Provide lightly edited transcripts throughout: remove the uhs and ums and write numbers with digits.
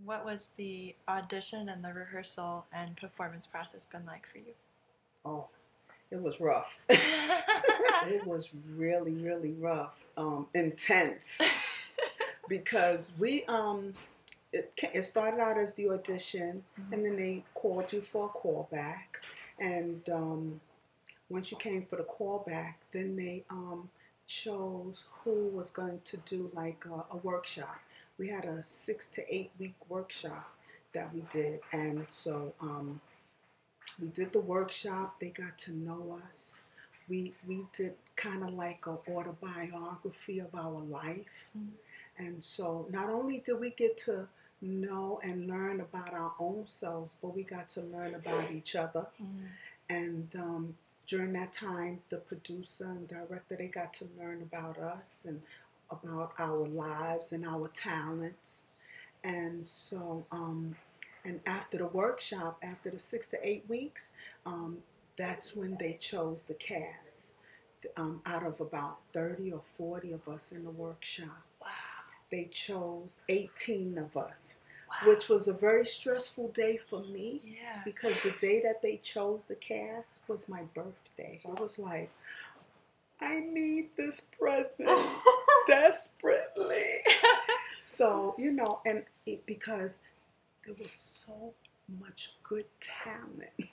What was the audition and the rehearsal and performance process been like for you? Oh, it was rough. It was really, really rough, intense because it started out as the audition, and then they called you for a callback, and once you came for the callback, then they chose who was going to do like a workshop. We had a 6 to 8 week workshop that we did, and so we did the workshop. They got to know us. We did kind of like an autobiography of our life. And so not only did we get to know and learn about our own selves, but we got to learn about each other. And during that time, the producer and director, they got to learn about us and about our lives and our talents. And so, and after the workshop, after the 6 to 8 weeks, um, that's when they chose the cast. Out of about 30 or 40 of us in the workshop, Wow. they chose 18 of us, Wow. which was a very stressful day for me. Yeah. Because the day that they chose the cast was my birthday. So I was like, I need this present desperately. So, and because there was so much good talent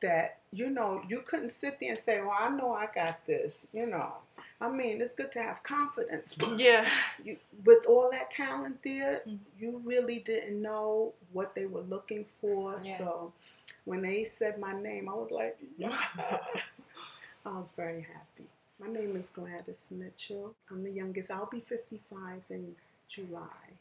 that, you couldn't sit there and say, well, I know I got this. I mean, it's good to have confidence, but Yeah. with all that talent there, you really didn't know what they were looking for. Yeah. So when they said my name, I was like, yes. I was very happy. My name is Gladys Mitchell. I'm the youngest. I'll be 55 in July.